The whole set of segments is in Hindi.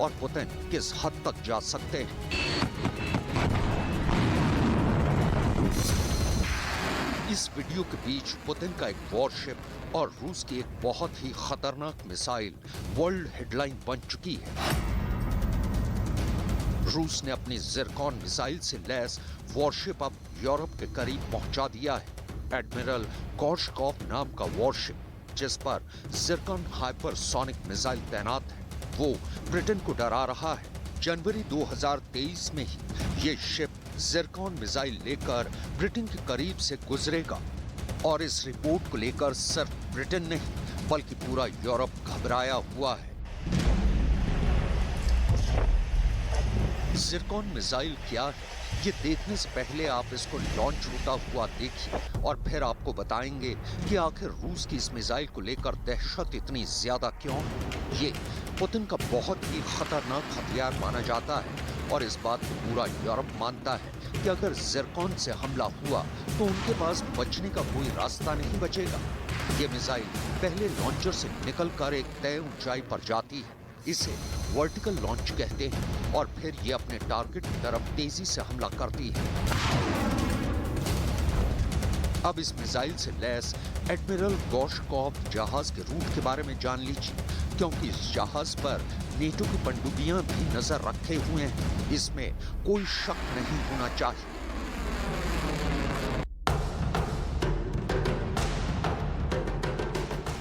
और पुतिन किस हद तक जा सकते हैं। इस वीडियो के बीच पुतिन का एक वॉरशिप और रूस की एक बहुत ही खतरनाक मिसाइल वर्ल्ड हेडलाइन बन चुकी है। रूस ने अपनी ज़िरकॉन मिसाइल से लैस वॉरशिप अब यूरोप के करीब पहुंचा दिया है। एडमिरल गोर्शकोव नाम का वॉरशिप, जिस पर ज़िरकॉन हाइपरसोनिक मिसाइल तैनात है, वो ब्रिटेन को डरा रहा है। जनवरी 2023 में ही ये शिप ज़िरकॉन मिसाइल लेकर ब्रिटेन के करीब से गुजरेगा और इस रिपोर्ट को लेकर सिर्फ ब्रिटेन नहीं बल्कि पूरा यूरोप घबराया हुआ है। ज़िरकॉन मिसाइल क्या है, ये देखने से पहले आप इसको लॉन्च होता हुआ देखिए और फिर आपको बताएंगे कि आखिर रूस की इस मिसाइल को लेकर दहशत इतनी ज्यादा क्यों है। ये पुतिन का बहुत ही खतरनाक हथियार माना जाता है और इस बात को पूरा यूरोप मानता है कि अगर ज़िरकॉन से हमला हुआ तो उनके पास बचने का कोई रास्ता नहीं बचेगा। ये मिसाइल पहले लॉन्चर से निकलकर एक तय ऊंचाई पर जाती है, इसे वर्टिकल लॉन्च कहते हैं, और फिर ये अपने टारगेट की तरफ तेजी से हमला करती है। अब इस मिसाइल से लैस एडमिरल गोर्शकोव जहाज के रूट के बारे में जान लीजिए, क्योंकि इस जहाज पर नेटो की पनडुब्बियां भी नजर रखे हुए हैं। इसमें कोई शक नहीं होना चाहिए।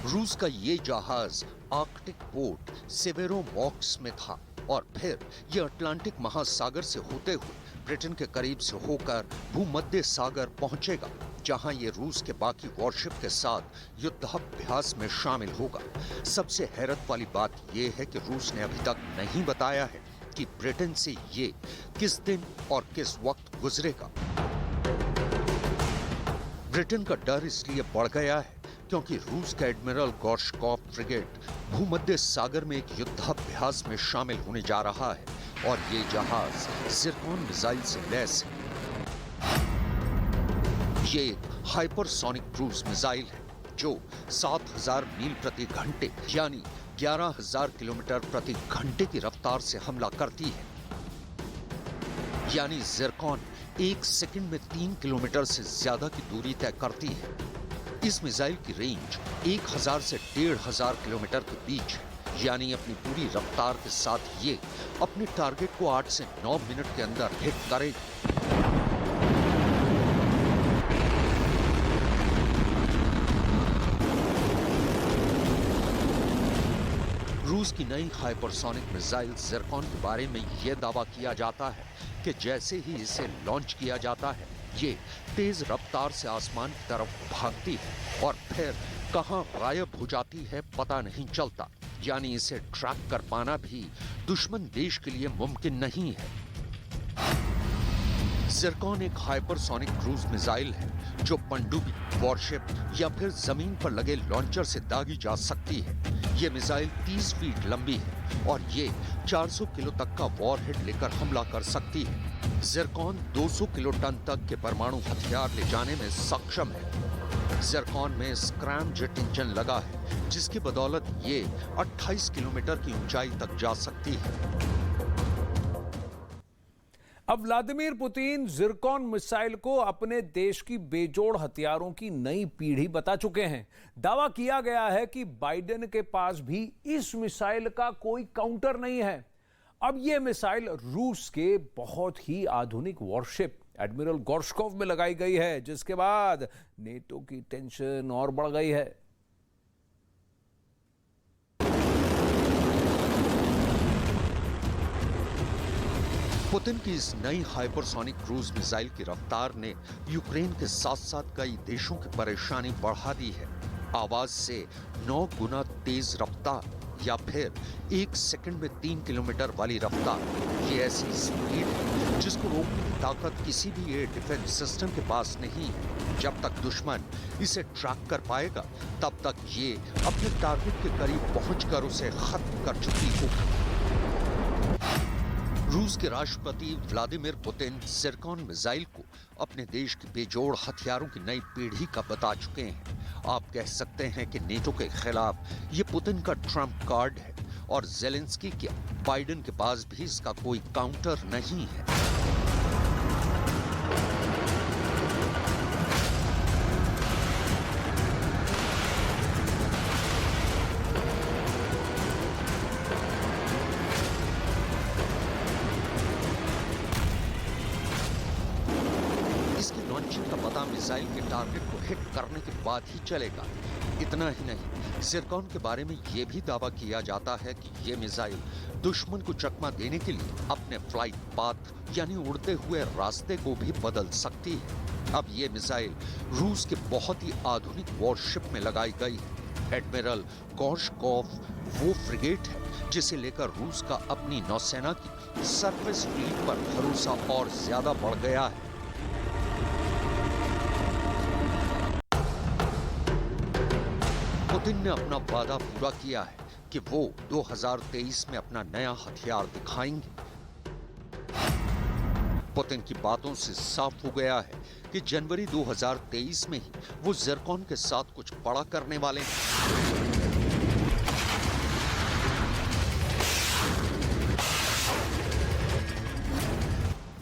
रूस का ये जहाज आर्कटिक पोर्ट सेवेरोमोर्स्क में था और फिर यह अटलांटिक महासागर से होते हुए ब्रिटेन के करीब से होकर भूमध्य सागर पहुंचेगा, जहां ये रूस के बाकी वॉरशिप के साथ युद्धाभ्यास में शामिल होगा। सबसे हैरत वाली बात यह है कि रूस ने अभी तक नहीं बताया है कि ब्रिटेन से ये किस दिन और किस वक्त गुजरेगा। ब्रिटेन का डर इसलिए बढ़ गया है क्योंकि रूस का एडमिरल गोर्शकोव फ्रिगेट भूमध्य सागर में एक युद्धाभ्यास में शामिल होने जा रहा है और ये जहाज ज़िरकॉन मिसाइल से लैस है। ये एक हाइपरसोनिक क्रूज मिसाइल है जो 7000 मील प्रति घंटे यानी 11000 किलोमीटर प्रति घंटे की रफ्तार से हमला करती है। यानी ज़िरकॉन एक सेकंड में 3 किलोमीटर से ज्यादा की दूरी तय करती है। इस मिसाइल की रेंज 1000 से 1500 किलोमीटर के बीच है, यानी अपनी पूरी रफ्तार के साथ ये अपने टारगेट को 8 से 9 मिनट के अंदर हिट करेगी। रूस की नई हाइपरसोनिक मिसाइल ज़िरकॉन के बारे में यह दावा किया जाता है कि जैसे ही इसे लॉन्च किया जाता है, ये तेज रफ्तार से आसमान की तरफ भागती है और फिर कहां गायब हो जाती है पता नहीं चलता। यानी इसे ट्रैक कर पाना भी दुश्मन देश के लिए मुमकिन नहीं है। ज़िरकॉन एक हाइपरसोनिक क्रूज मिसाइल है जो पनडुब्बी, वॉरशिप या फिर जमीन पर लगे लॉन्चर से दागी जा सकती है। ये मिसाइल 30 फीट लंबी है और ये 400 किलो तक का वॉरहेड लेकर हमला कर सकती है। ज़िरकॉन 200 किलो टन तक के परमाणु हथियार ले जाने में सक्षम है। ज़िरकॉन में स्क्रैम जेट इंजन लगा है जिसकी बदौलत ये 28 किलोमीटर की ऊंचाई तक जा सकती है। अब व्लादिमीर पुतिन ज़िरकॉन मिसाइल को अपने देश की बेजोड़ हथियारों की नई पीढ़ी बता चुके हैं। दावा किया गया है कि बाइडेन के पास भी इस मिसाइल का कोई काउंटर नहीं है। अब यह मिसाइल रूस के बहुत ही आधुनिक वॉरशिप एडमिरल गोर्शकोव में लगाई गई है, जिसके बाद नेटो की टेंशन और बढ़ गई है। पुतिन की इस नई हाइपरसोनिक क्रूज मिसाइल की रफ्तार ने यूक्रेन के साथ साथ कई देशों की परेशानी बढ़ा दी है। आवाज से 9 गुना तेज रफ्तार या फिर 1 सेकंड में 3 किलोमीटर वाली रफ्तार, ये ऐसी स्पीड है जिसको रोकने की ताकत किसी भी एयर डिफेंस सिस्टम के पास नहीं है। जब तक दुश्मन इसे ट्रैक कर पाएगा तब तक ये अपने टारगेट के करीब पहुंचकर उसे खत्म कर चुकी होगी। रूस के राष्ट्रपति व्लादिमीर पुतिन ज़िरकॉन मिसाइल को अपने देश के बेजोड़ हथियारों की नई पीढ़ी का बता चुके हैं। आप कह सकते हैं कि नेटो के खिलाफ ये पुतिन का ट्रम्प कार्ड है और जेलेंस्की क्या बाइडेन के पास भी इसका कोई काउंटर नहीं है। लॉन्चिंग का पता मिसाइल के टारगेट को हिट करने के बाद ही चलेगा। इतना ही नहीं, ज़िरकॉन के बारे में यह भी दावा किया जाता है कि यह मिसाइल दुश्मन को चकमा देने के लिए अपने फ्लाइट पाथ यानी उड़ते हुए रास्ते को भी बदल सकती है। अब यह मिसाइल रूस के बहुत ही आधुनिक वॉरशिप में लगाई गई है। एडमिरल गोर्शकोव वो फ्रिगेट है जिसे लेकर रूस का अपनी नौसेना की सरफेस फ्लीट पर भरोसा और ज्यादा बढ़ गया है। पुतिन ने अपना वादा पूरा किया है कि वो 2023 में अपना नया हथियार दिखाएंगे। पुतिन की बातों से साफ हो गया है कि जनवरी 2023 में ही वो ज़िरकॉन के साथ कुछ बड़ा करने वाले हैं।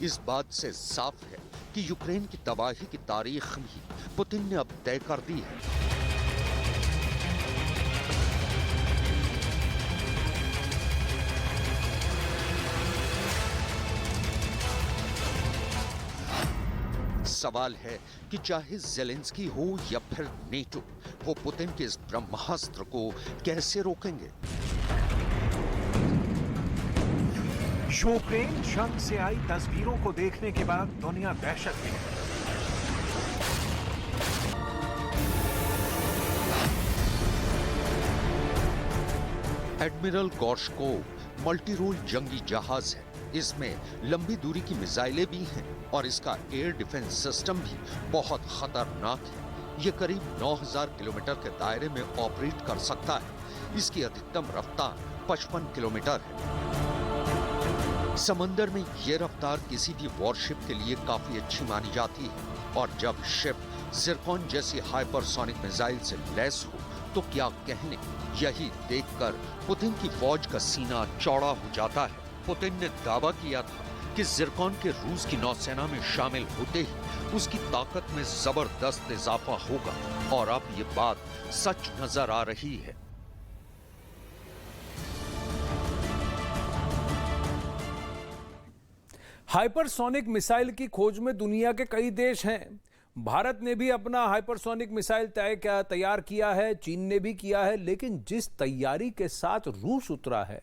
इस बात से साफ है कि यूक्रेन की तबाही की तारीख भी पुतिन ने अब तय कर दी है। सवाल है कि चाहे जेलेंस्की हो या फिर नेटो, वो पुतिन के इस ब्रह्मास्त्र को कैसे रोकेंगे? यूक्रेन जंग से आई तस्वीरों को देखने के बाद दुनिया दहशत में है। एडमिरल गोर्शकोव मल्टी रोल जंगी जहाज है। इसमें लंबी दूरी की मिसाइलें भी हैं और इसका एयर डिफेंस सिस्टम भी बहुत खतरनाक है। ये करीब 9000 किलोमीटर के दायरे में ऑपरेट कर सकता है। इसकी अधिकतम रफ्तार 55 किलोमीटर है। समंदर में ये रफ्तार किसी भी वॉरशिप के लिए काफी अच्छी मानी जाती है और जब शिप ज़िरकॉन जैसी हाइपरसोनिक मिसाइल से लैस हो तो क्या कहने। यही देखकर पुतिन की फौज का सीना चौड़ा हो जाता है। पुतिन ने दावा किया था कि ज़िरकॉन के रूस की नौसेना में शामिल होते ही उसकी ताकत में जबरदस्त इजाफा होगा और अब ये बात सच नजर आ रही है। हाइपरसोनिक मिसाइल की खोज में दुनिया के कई देश हैं। भारत ने भी अपना हाइपरसोनिक मिसाइल तैयार किया है, चीन ने भी किया है, लेकिन जिस तैयारी के साथ रूस उतरा है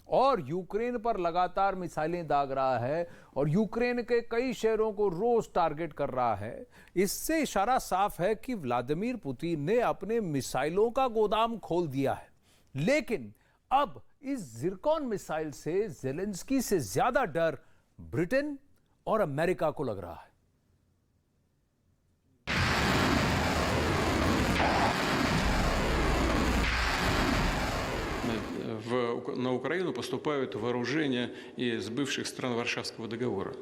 और यूक्रेन पर लगातार मिसाइलें दाग रहा है और यूक्रेन के कई शहरों को रोज टारगेट कर रहा है, इससे इशारा साफ है कि व्लादिमीर पुतिन ने अपने मिसाइलों का गोदाम खोल दिया है। लेकिन अब इस ज़िरकॉन मिसाइल से ज़ेलेंस्की से ज्यादा डर ब्रिटेन और अमेरिका को लग रहा है। На Украину поступают вооружения из бывших стран Варшавского договора,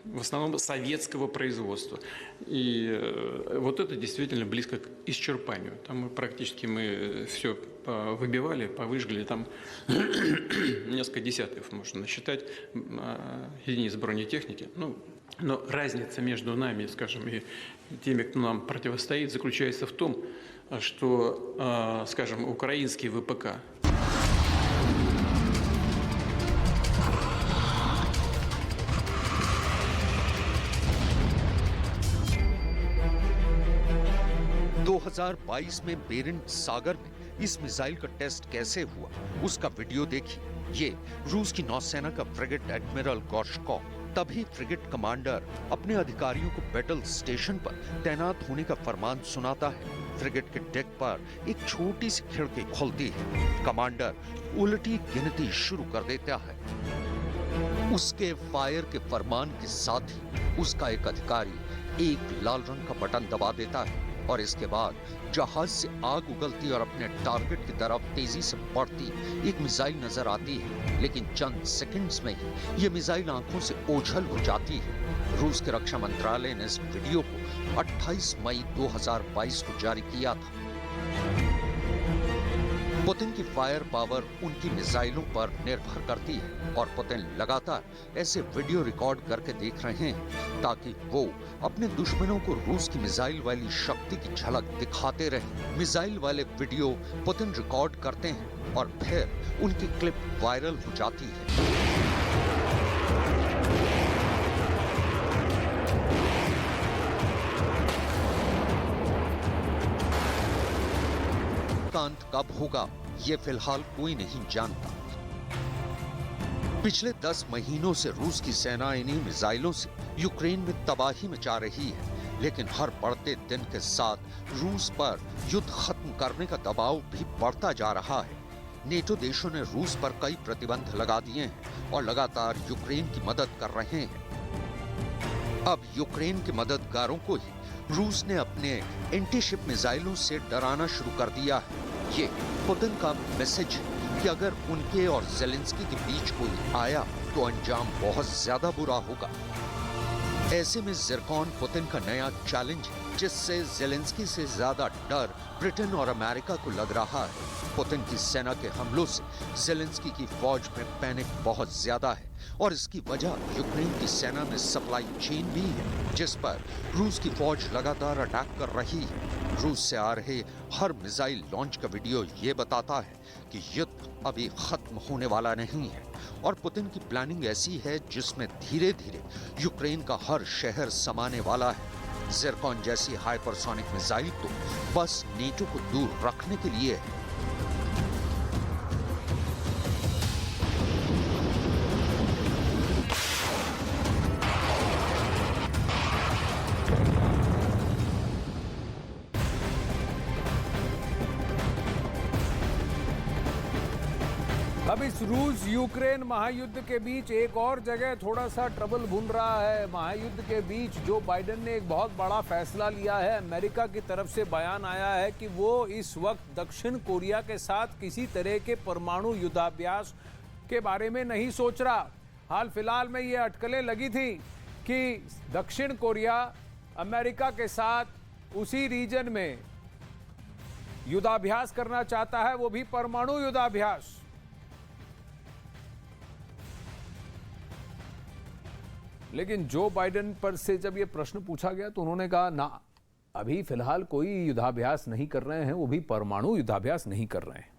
в основном советского производства. И вот это действительно близко к исчерпанию. Там практически мы все выбивали, повыжгли, там несколько десятков можно насчитать единиц бронетехники. Но разница между нами, скажем, и теми, кто нам противостоит, заключается в том, что, скажем, украинский ВПК में बेरेंट सागर में इस मिसाइल का टेस्ट कैसे हुआ, उसका वीडियो देखिए। ये रूस की नौसेना का फ्रिगेट एडमिरल गोर्शकोव। तभी फ्रिगेट कमांडर अपने अधिकारियों को बैटल स्टेशन पर तैनात होने का फरमान सुनाता है। फ्रिगेट के डेक पर एक छोटी सी खिड़की खुलती है। कमांडर उल्टी गिनती शुरू कर देता है। उसके फायर के फरमान के साथ ही उसका एक अधिकारी एक लाल रंग का बटन दबा देता है और इसके बाद जहाज से आग उगलती और अपने टारगेट की तरफ तेजी से बढ़ती एक मिसाइल नजर आती है। लेकिन चंद सेकंड्स में ही ये मिसाइल आंखों से ओझल हो जाती है। रूस के रक्षा मंत्रालय ने इस वीडियो को 28 मई 2022 को जारी किया था। पुतिन की फायर पावर उनकी मिसाइलों पर निर्भर करती है और पुतिन लगातार ऐसे वीडियो रिकॉर्ड करके देख रहे हैं ताकि वो अपने दुश्मनों को रूस की मिसाइल वाली शक्ति की झलक दिखाते रहे। मिसाइल वाले वीडियो पुतिन रिकॉर्ड करते हैं और फिर उनकी क्लिप वायरल हो जाती है। अंत कब होगा ये फिलहाल कोई नहीं जानता। पिछले 10 महीनों से रूस की सेना इन्हीं मिसाइलों से यूक्रेन में तबाही मचा रही है, लेकिन हर बढ़ते दिन के साथ रूस पर युद्ध खत्म करने का दबाव भी बढ़ता जा रहा है। नेटो देशों ने रूस पर कई प्रतिबंध लगा दिए हैं और लगातार यूक्रेन की मदद कर रहे हैं। अब यूक्रेन के मददगारों को ही रूस ने अपने एंटीशिप मिसाइलों से डराना शुरू कर दिया है। ये पुतिन का मैसेज है कि अगर उनके और ज़ेलेंस्की के बीच कोई आया तो अंजाम बहुत ज्यादा बुरा होगा। ऐसे में ज़िरकॉन पुतिन का नया चैलेंज है, जिससे ज़ेलेंस्की से ज्यादा डर ब्रिटेन और अमेरिका को लग रहा है। पुतिन की सेना के हमलों से ज़ेलेंस्की की फौज में पैनिक बहुत ज्यादा है और इसकी वजह यूक्रेन की सेना में सप्लाई चेन भी है, जिस पर रूस की फौज लगातार अटैक कर रही है। रूस से आ रहे हर मिसाइल लॉन्च का वीडियो ये बताता है कि युद्ध अभी खत्म होने वाला नहीं है और पुतिन की प्लानिंग ऐसी है जिसमें धीरे धीरे यूक्रेन का हर शहर समाने वाला है। ज़िरकॉन जैसी हाइपरसोनिक मिसाइल तो बस नेटो को दूर रखने के लिए है। अब इस रूस यूक्रेन महायुद्ध के बीच एक और जगह थोड़ा सा ट्रबल बुन रहा है। महायुद्ध के बीच जो बाइडेन ने एक बहुत बड़ा फैसला लिया है। अमेरिका की तरफ से बयान आया है कि वो इस वक्त दक्षिण कोरिया के साथ किसी तरह के परमाणु युद्धाभ्यास के बारे में नहीं सोच रहा। हाल फिलहाल में ये अटकलें लगी थी कि दक्षिण कोरिया अमेरिका के साथ उसी रीजन में युद्धाभ्यास करना चाहता है, वो भी परमाणु युद्धाभ्यास। लेकिन जो बाइडेन पर से जब ये प्रश्न पूछा गया तो उन्होंने कहा ना, अभी फिलहाल कोई युद्धाभ्यास नहीं कर रहे हैं, वो भी परमाणु युद्धाभ्यास नहीं कर रहे हैं।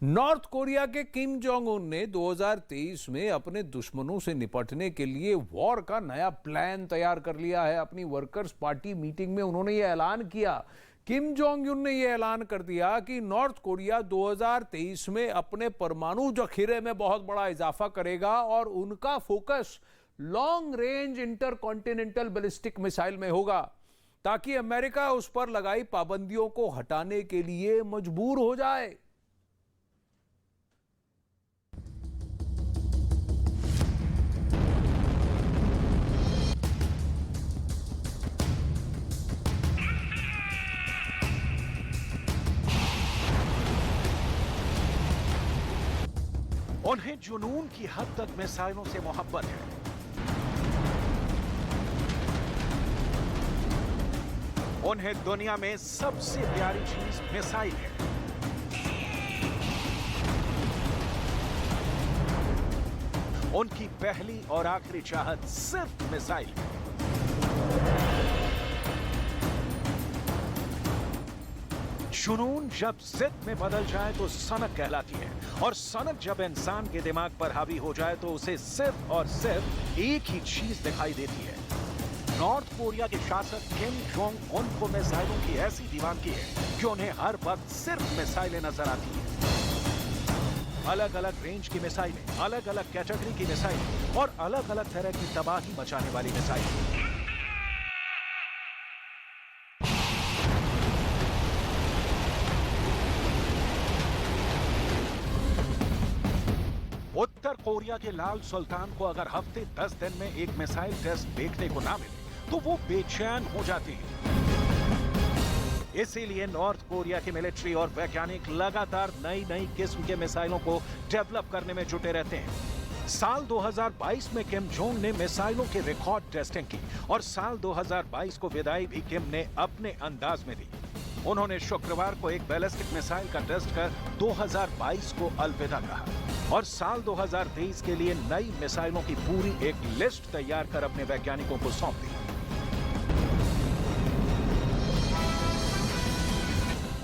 नॉर्थ कोरिया के किम जोंग उन ने 2023 में अपने दुश्मनों से निपटने के लिए वॉर का नया प्लान तैयार कर लिया है। अपनी वर्कर्स पार्टी मीटिंग में उन्होंने ये ऐलान किया। किम जोंग उन ने यह ऐलान कर दिया कि नॉर्थ कोरिया 2023 में अपने परमाणु जखीरे में बहुत बड़ा इजाफा करेगा और उनका focus long range intercontinental ballistic missile में होगा, ताकि अमेरिका उस पर लगाई पाबंदियों को हटाने के लिए मजबूर हो जाए। उन्हें जुनून की हद तक मिसाइलों से मोहब्बत है। उन्हें दुनिया में सबसे प्यारी चीज मिसाइल है। उनकी पहली और आखिरी चाहत सिर्फ मिसाइल है। जुनून जब जिद में बदल जाए तो सनक कहलाती है, और सनक जब इंसान के दिमाग पर हावी हो जाए तो उसे सिर्फ और सिर्फ एक ही चीज दिखाई देती है। नॉर्थ कोरिया के शासक किम जोंग उन को मिसाइलों की ऐसी दीवानगी है कि उन्हें हर वक्त सिर्फ मिसाइलें नजर आती हैं। अलग अलग रेंज की मिसाइलें, अलग अलग कैटेगरी की मिसाइलें और अलग अलग तरह की तबाही मचाने वाली मिसाइलें। उत्तर कोरिया के लाल सुल्तान को अगर हफ्ते 10 दिन में एक मिसाइल टेस्ट देखने को ना मिले तो वो बेचैन हो जाती है। इसीलिए नॉर्थ कोरिया के मिलिट्री और वैज्ञानिक लगातार नई नई किस्म के मिसाइलों को डेवलप करने में जुटे रहते हैं। साल 2022 में किम जोंग ने मिसाइलों के रिकॉर्ड टेस्टिंग की और साल 2022 को विदाई भी किम ने अपने अंदाज में दी। उन्होंने शुक्रवार को एक बैलिस्टिक मिसाइल का टेस्ट कर 2022 को अलविदा कहा और साल 2023 के लिए नई मिसाइलों की पूरी एक लिस्ट तैयार कर अपने वैज्ञानिकों को सौंप दी।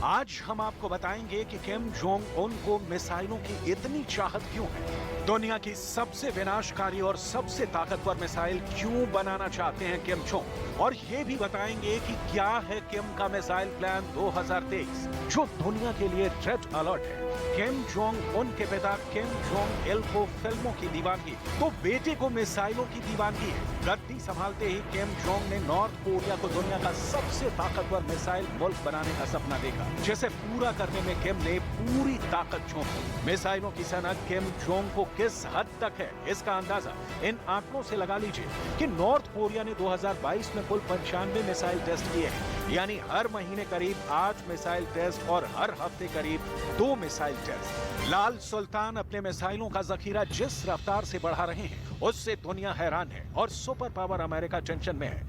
आज हम आपको बताएंगे कि किम जोंग उन को मिसाइलों की इतनी चाहत क्यों है, दुनिया की सबसे विनाशकारी और सबसे ताकतवर मिसाइल क्यों बनाना चाहते हैं किम जोंग, और ये भी बताएंगे कि क्या है किम का मिसाइल प्लान 2023 जो दुनिया के लिए रेड अलर्ट है। किम जोंग उन के पिता किम जोंग इल को फिल्मों की दीवानगी तो बेटे को मिसाइलों की दीवानगी है। गद्दी संभालते ही किम जोंग ने नॉर्थ कोरिया को दुनिया का सबसे ताकतवर मिसाइल मुल्क बनाने का सपना देखा, जिसे पूरा करने में किम ने पूरी ताकत झोंकी। मिसाइलों की सनक किम जोंग को किस हद तक है, इसका अंदाजा इन आंकड़ों से लगा लीजिए कि नॉर्थ कोरिया ने 2022 में कुल 95 मिसाइल टेस्ट किए हैं, यानी हर महीने करीब 8 मिसाइल टेस्ट और हर हफ्ते करीब 2 मिसाइल टेस्ट। लाल सुल्तान अपने मिसाइलों का जखीरा जिस रफ्तार से बढ़ा रहे हैं उससे दुनिया हैरान है और सुपर पावर अमेरिका टेंशन में है।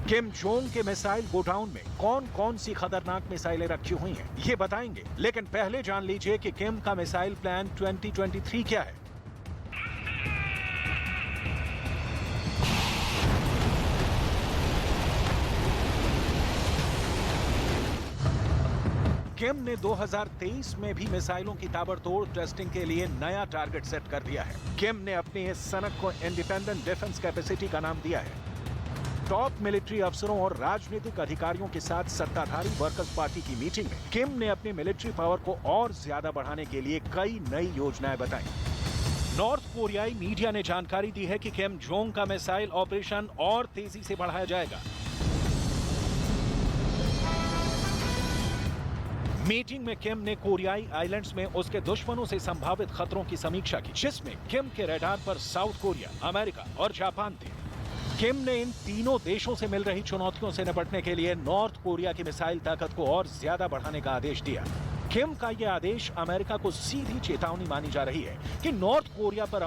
किम जोंग के मिसाइल गोडाउन में कौन कौन सी खतरनाक मिसाइलें रखी हुई हैं, ये बताएंगे, लेकिन पहले जान लीजिए कि किम का मिसाइल प्लान 2023 क्या है। किम ने 2023 में भी मिसाइलों की ताबड़तोड़ टेस्टिंग के लिए नया टारगेट सेट कर दिया है। किम ने अपनी इस सनक को इंडिपेंडेंट डिफेंस कैपेसिटी का नाम दिया है। टॉप मिलिट्री अफसरों और राजनीतिक अधिकारियों के साथ सत्ताधारी वर्कर्स पार्टी की मीटिंग में किम ने अपनी मिलिट्री पावर को और ज्यादा बढ़ाने के लिए कई नई योजनाएं बताई। नॉर्थ कोरियाई मीडिया ने जानकारी दी है कि किम जोंग का मिसाइल ऑपरेशन और तेजी से बढ़ाया जाएगा। मीटिंग में किम ने कोरियाई आइलैंड्स में उसके दुश्मनों से संभावित खतरों की समीक्षा की, जिसमें किम के रडार पर साउथ कोरिया, अमेरिका और जापान थे। किम ने इन तीनों देशों से मिल रही चुनौतियों से निपटने के लिए नॉर्थ कोरिया की मिसाइल ताकत को और ज्यादा बढ़ाने का आदेश दिया। किम का यह आदेश अमेरिका को सीधी चेतावनी मानी जा रही है कि नॉर्थ कोरिया पर